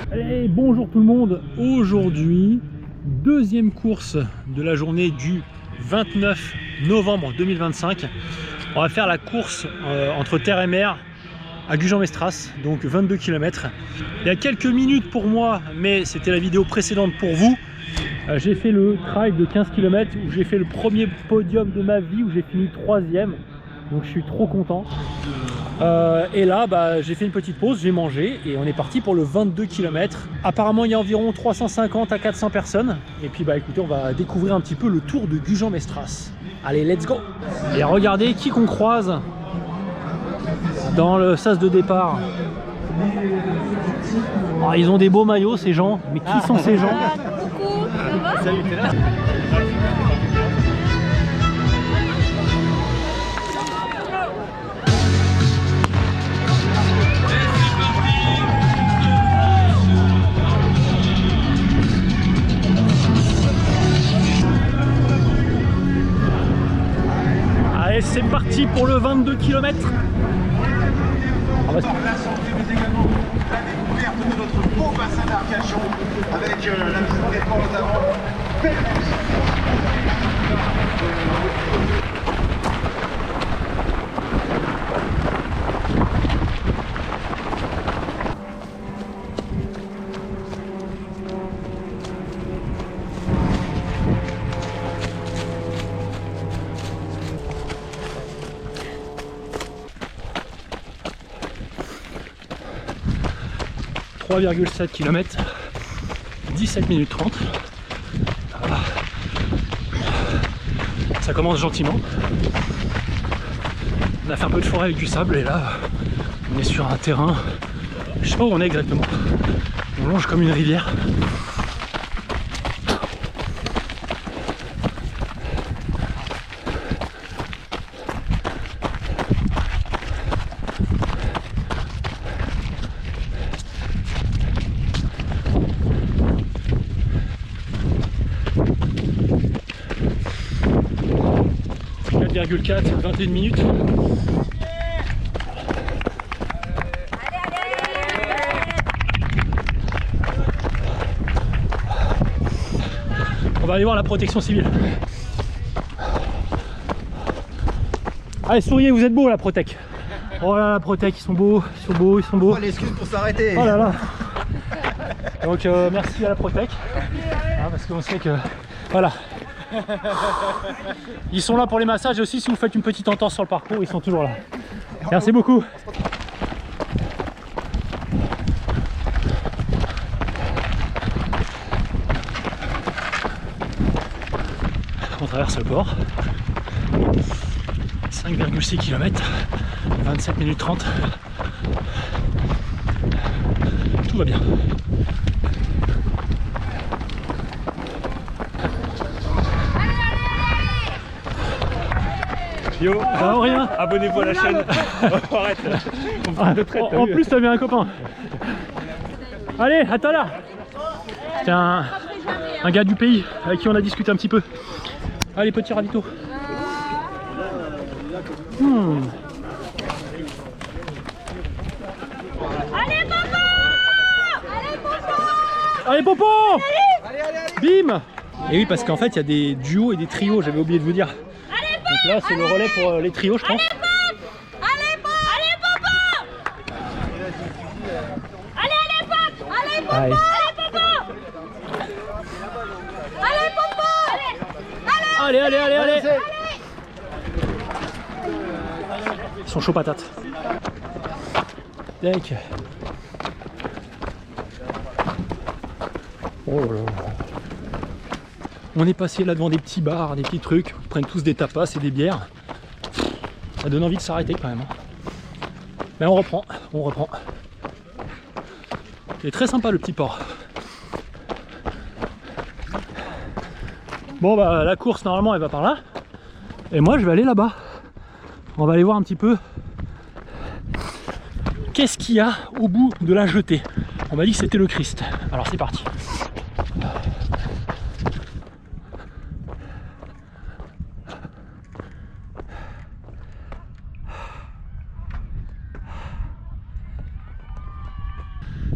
Allez, bonjour tout le monde. Aujourd'hui, deuxième course de la journée du 29 novembre 2025. On va faire la course entre terre et mer à Gujan-Mestras, donc 22 km. Il y a quelques minutes pour moi, mais c'était la vidéo précédente pour vous. J'ai fait le trail de 15 km où j'ai fait le premier podium de ma vie, où j'ai fini 3e. Donc je suis trop content. Et là, j'ai fait une petite pause, j'ai mangé et on est parti pour le 22 km. Apparemment, il y a environ 350 à 400 personnes. Et puis, écoutez, on va découvrir un petit peu le tour de Gujan-Mestras. Allez, let's go! Et regardez qui qu'on croise dans le sas de départ. Oh, ils ont des beaux maillots, ces gens. Mais qui sont ces gens? Coucou, ça va? Salut, t'es là? Allez, c'est parti pour le 22 km. Mais également la découverte de notre beau bassin d'Arcachon avec la visite des ports notamment. « 3,7 km, 17 minutes 30. Ça commence gentiment. On a fait un peu de forêt avec du sable et là on est sur un terrain, je sais pas où on est exactement. On longe comme une rivière. « 4,4, 21 minutes. On va aller voir la protection civile. Allez, souriez, vous êtes beaux la Protec. Oh là là, la Protec, ils sont beaux, ils sont beaux, ils sont beaux. Oh, l'excuse pour s'arrêter. Oh là là. Donc merci à la Protec. Parce qu'on sait que... Voilà. Ils sont là pour les massages et aussi si vous faites une petite entorse sur le parcours, ils sont toujours là. Merci beaucoup. On traverse le port. 5,6 km, 27 minutes 30. Tout va bien. Yo, ça va rien? Abonnez-vous à la chaîne. Arrête. En plus, t'as bien un copain. Allez, à tout à l'heure. C'est un gars du pays avec qui on a discuté un petit peu. Allez, petit ravito. Allez, Popo! Allez, Popo! Allez, Popo! Allez, allez, allez. Bim! Et oui, parce qu'en fait, il y a des duos et des trios, j'avais oublié de vous dire. Donc là, c'est le relais pour les trios, je pense. Allez, Popo! Allez, Popo! Allez, Popo! Allez, Popo! Allez. Allez, Popo! Allez, allez, allez, allez! Ils sont chauds patates. Tac. Oh là là. On est passé là devant des petits bars, des petits trucs. Ils prennent tous des tapas et des bières. Ça donne envie de s'arrêter quand même. Mais on reprend, on reprend. Il est très sympa le petit port. Bon la course normalement elle va par là. Et moi je vais aller là-bas. On va aller voir un petit peu qu'est-ce qu'il y a au bout de la jetée. On m'a dit que c'était le Christ. Alors c'est parti.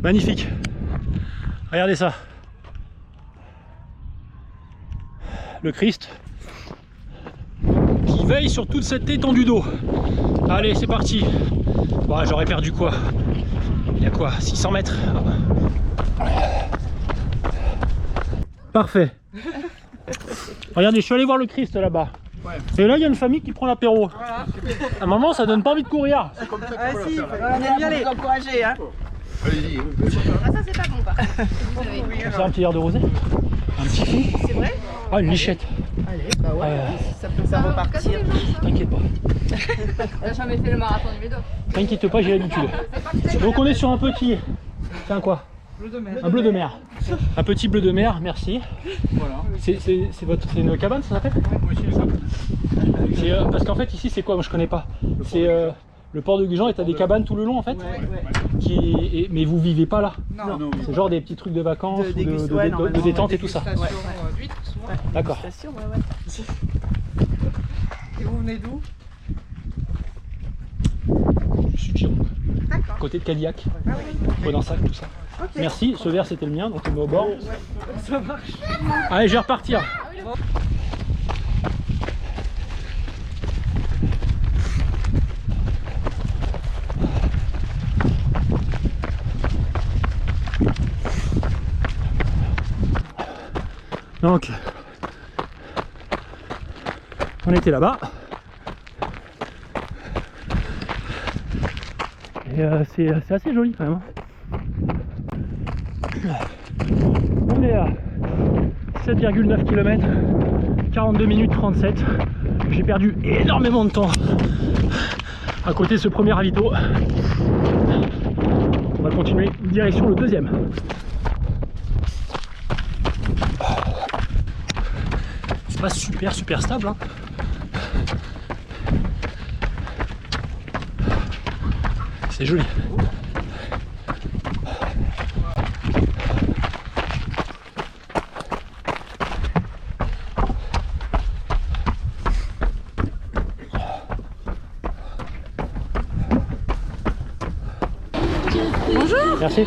Magnifique. Regardez ça. Le Christ qui veille sur toute cette étendue d'eau. Allez, c'est parti. Bon, j'aurais perdu quoi? Il y a quoi? 600 mètres. Parfait. Regardez, je suis allé voir le Christ là-bas. Ouais. Et là, il y a une famille qui prend l'apéro. Voilà. À un moment, ça donne pas envie de courir. Ah si, on aime bien les encourager. Hein. Allez-y. Ah, ça, c'est pas bon, par contre. On fait un petit verre de rosé. Un petit fou. C'est vrai? Ah, une lichette. Allez, bah ouais, ça peut faire repartir. T'inquiète pas. J'ai jamais fait le marathon du Médoc. T'inquiète pas, j'ai l'habitude. Donc on est sur un petit... C'est un quoi? Bleu de mer. Un bleu de mer. Un petit bleu de mer, merci. Voilà. C'est une cabane, ça s'appelle? Oui, c'est ça. Parce qu'en fait ici c'est quoi? Moi je connais pas. C'est le port de Gujan et t'as des cabanes tout le long en fait. Ouais. Mais vous vivez pas là? Non. C'est genre des petits trucs de vacances, de détente et tout ça. D'accord. Et vous venez d'où? Je suis de Gironde. D'accord. Côté de Cadillac. Ah oui. Dans sac, tout ça. Okay. Merci, ce verre c'était le mien, donc on met au bord. Ouais. Ça marche. Allez, je vais repartir. Donc, on était là-bas. Et c'est assez joli quand même. On est à 7,9 km, 42 minutes 37. J'ai perdu énormément de temps à côté de ce premier ravito. On va continuer direction le deuxième. C'est pas super stable, hein. C'est joli. Bonjour. Merci.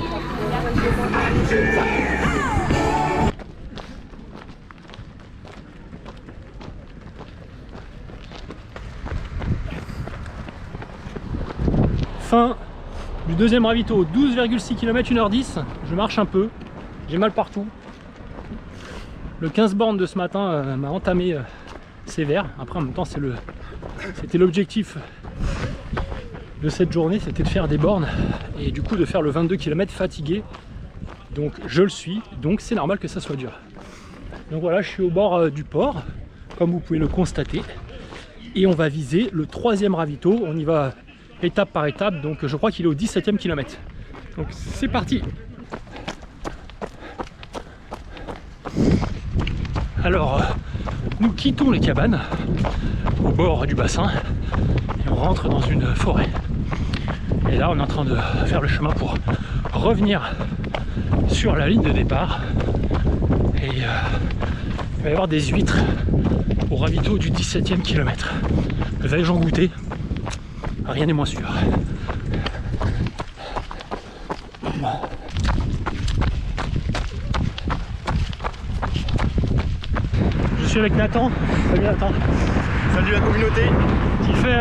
Fin du deuxième ravito, 12,6 km 1h10. Je marche un peu, j'ai mal partout. Le 15 bornes de ce matin m'a entamé sévère. Après en même temps c'était l'objectif de cette journée, c'était de faire des bornes et du coup de faire le 22 km fatigué. Donc je le suis, donc c'est normal que ça soit dur. Donc voilà, je suis au bord du port, comme vous pouvez le constater. Et on va viser le troisième ravito, on y va étape par étape, donc je crois qu'il est au 17e kilomètre. Donc c'est parti. Alors, nous quittons les cabanes au bord du bassin et on rentre dans une forêt. Et là, on est en train de faire le chemin pour revenir sur la ligne de départ. Et il va y avoir des huîtres au ravito du 17e kilomètre. Vais-je en goûter? Rien n'est moins sûr. Je suis avec Nathan. Salut Nathan. Salut la communauté. Qui fait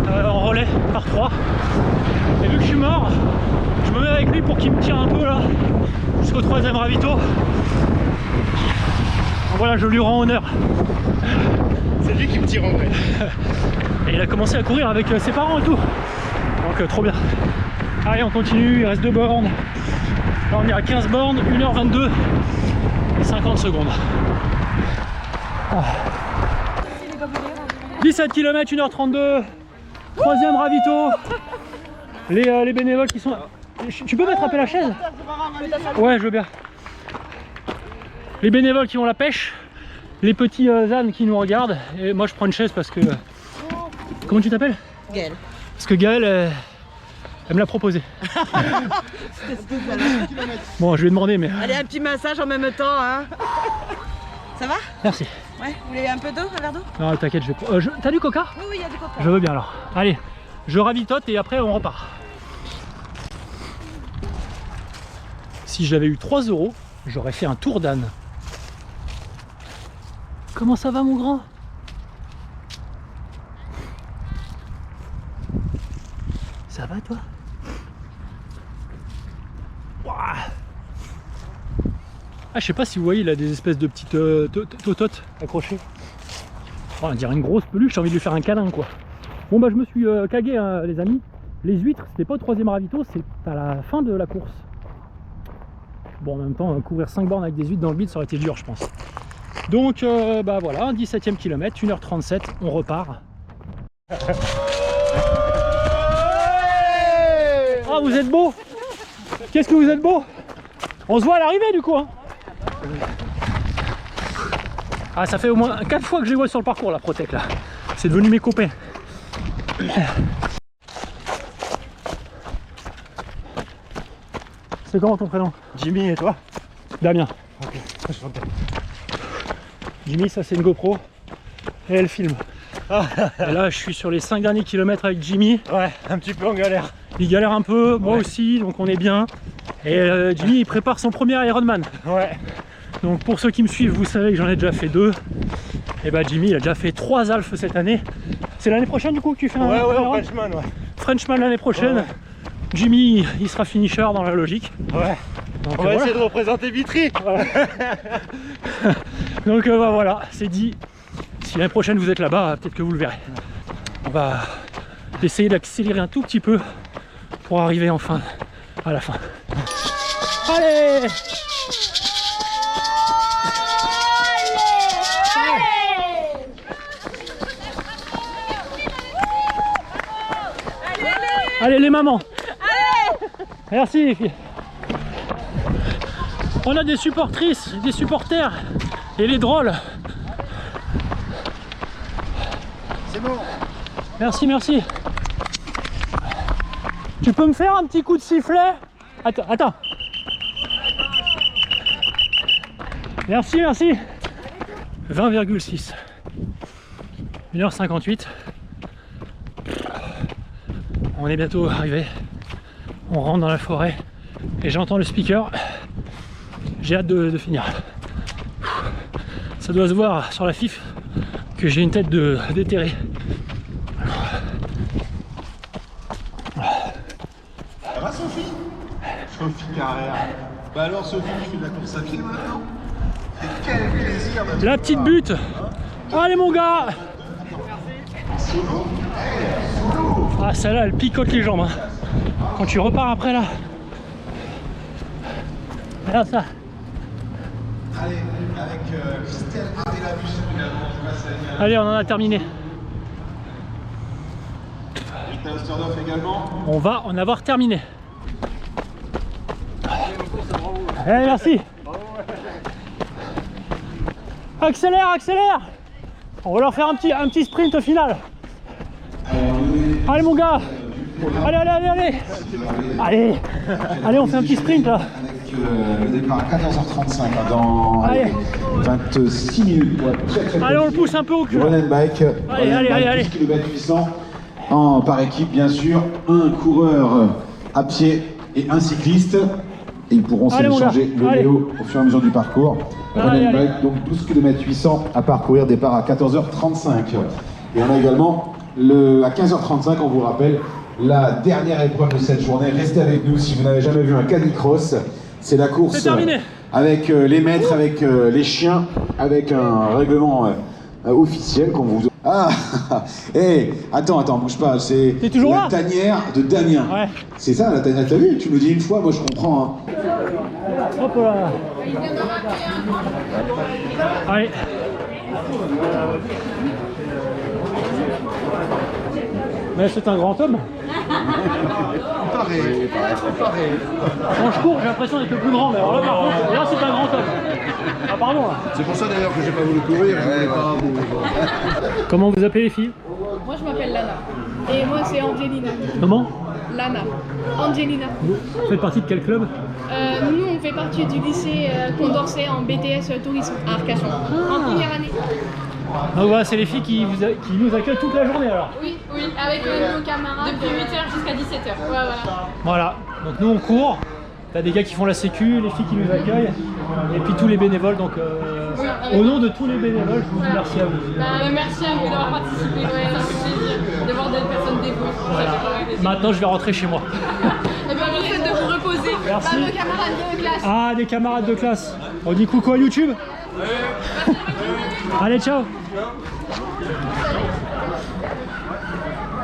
en relais par 3. Et vu que je suis mort, je me mets avec lui pour qu'il me tire un peu là jusqu'au troisième ravito. Donc voilà, je lui rends honneur. C'est lui qui me tire en vrai. Et il a commencé à courir avec ses parents et tout. Donc trop bien. Allez, on continue, il reste 2 bornes. Là on est à 15 bornes, 1h22 et 50 secondes. 17 km, 1h32. Troisième ravito. Les bénévoles qui sont... Tu peux m'attraper la chaise? Ouais, je veux bien. Les bénévoles qui ont la pêche. Les petits ânes qui nous regardent. Et moi je prends une chaise parce que... Comment tu t'appelles? Gaëlle. Parce que Gaëlle, elle me l'a proposé. Bon, je lui ai demandé, mais... Allez, un petit massage en même temps, hein. Ça va? Merci. Ouais, vous voulez un peu d'eau, un verre d'eau? Non, t'inquiète, je vais... T'as du coca? Oui, il y a du coca. Je veux bien alors. Allez, je ravitote et après on repart. si j'avais eu 3 €, j'aurais fait un tour d'âne. Comment ça va mon grand? Ça va toi? Ouah. Ah, je sais pas si vous voyez, il a des espèces de petites tototes accrochées. Oh, on dirait une grosse peluche, j'ai envie de lui faire un câlin quoi. Bon bah je me suis cagué hein, les amis. Les huîtres, c'était pas au 3e ravito, c'est à la fin de la course. Bon en même temps, courir 5 bornes avec des huîtres dans le bide, ça aurait été dur je pense. Donc bah voilà, 17e kilomètre, 1h37, on repart. Ah vous êtes beau. Qu'est-ce que vous êtes beau. On se voit à l'arrivée du coup hein. Ah ça fait au moins 4 fois que je les vois sur le parcours la Protec là. C'est devenu mes copains. C'est comment ton prénom? Jimmy et toi? Damien. Ok, je t'entends. Jimmy, ça c'est une GoPro et elle filme. Et là je suis sur les 5 derniers kilomètres avec Jimmy. Ouais, un petit peu en galère. Il galère un peu, moi aussi, donc on est bien. Et Jimmy il prépare son premier Ironman. Ouais. Donc pour ceux qui me suivent, vous savez que j'en ai déjà fait 2. Et bah Jimmy il a déjà fait 3 Alphes cette année. C'est l'année prochaine du coup que tu fais un Ouais, Iron? Frenchman, ouais. Frenchman l'année prochaine. Ouais. Jimmy il sera finisher dans la logique. Ouais. Donc, On va essayer de représenter Vitry. Donc bah, voilà, c'est dit. Si l'année prochaine vous êtes là-bas, peut-être que vous le verrez. On va essayer d'accélérer un tout petit peu pour arriver enfin à la fin. Allez! Allez les mamans! Allez! Merci les filles! On a des supportrices, des supporters et les drôles. C'est bon. Merci, merci. Tu peux me faire un petit coup de sifflet? Attends, attends. Merci, merci. 20,6. 1h58. On est bientôt arrivé. On rentre dans la forêt et j'entends le speaker. J'ai hâte de finir. Ça doit se voir sur la fif que j'ai une tête de déterré. Ça va Sophie? Sophie Carrère. Bah alors Sophie, tu fais de la course à pied maintenant? Et quel plaisir de te La petite voir. butte. Allez mon gars. Solo. Ah celle-là elle picote les jambes hein. Quand tu repars après là. Regarde ça. Allez, avec Christelle Adélabus également, je passe à Allez on en a terminé. Rita Osterdorf également. On va en avoir terminé. Allez merci. Accélère, accélère. On va leur faire un petit sprint au final. Allez mon gars. Allez, allez, allez, allez. Allez, allez, on fait un petit sprint là. Avec le départ à 14h35 dans Allez. 26 minutes. Ouais, très Allez, on le pousse un peu au cul. Run and bike. Allez, allez, allez, allez. 10 km 800 par équipe bien sûr. Un coureur à pied et un cycliste. Et ils pourront Allez, mon s'échanger gars. le Allez. vélo au fur et à mesure du parcours. Run Allez, and allez. bike, donc 12 km 800 à parcourir, départ à 14h35. Et on a également à 15h35, on vous rappelle, la dernière épreuve de cette journée. Restez avec nous si vous n'avez jamais vu un canicross. C'est la course C'est terminé. avec les maîtres, avec les chiens, avec un règlement officiel qu'on vous... Ah, hé, attends, bouge pas, c'est T'es toujours la là tanière de Damien. Ouais. C'est ça la tanière, t'as vu? Tu me dis une fois, moi je comprends. Hein. Hop là. Allez. Mais c'est un grand homme. Pareil. Quand je cours, j'ai l'impression d'être le plus grand, mais alors là, par contre, là, c'est un grand homme. Ah, pardon. Là. C'est pour ça d'ailleurs que j'ai pas voulu courir, je voulais pas Comment vous appelez les filles? Moi je m'appelle Lana. Et moi c'est Angelina. Comment? Lana. Angelina. Vous faites partie de quel club? Nous on fait partie du lycée Condorcet en BTS tourisme à Arcachon. En première année. Ah voilà, c'est les filles qui nous accueillent toute la journée alors. Oui, avec nos camarades. Depuis 8h jusqu'à 17h. Ouais, voilà. Voilà, donc nous on court T'as des gars qui font la sécu, les filles qui nous accueillent, et puis tous les bénévoles. Donc, au nom de tous les bénévoles, je vous dis merci à vous. Merci à vous d'avoir participé. Ouais, ça fait plaisir de voir des personnes dévouées. Voilà. Maintenant, je vais rentrer chez moi. Et bien, le fait de vous reposer. Merci. Nos camarades de classe. Ah, des camarades de classe. On dit coucou à YouTube. Allez, ciao.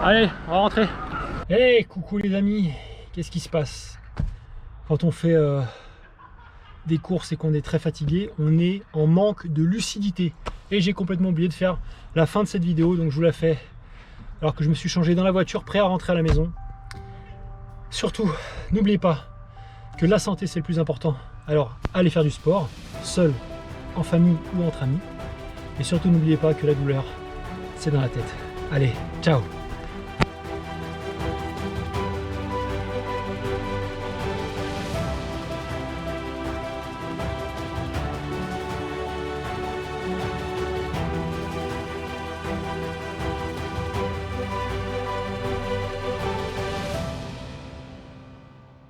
Allez, on va rentrer. Hey, coucou les amis. Qu'est-ce qui se passe quand on fait des courses et qu'on est très fatigué? On est en manque de lucidité. Et j'ai complètement oublié de faire la fin de cette vidéo, donc je vous la fais alors que je me suis changé dans la voiture, prêt à rentrer à la maison. Surtout, n'oubliez pas que la santé c'est le plus important. Alors allez faire du sport, seul, en famille ou entre amis. Et surtout n'oubliez pas que la douleur, c'est dans la tête. Allez, ciao!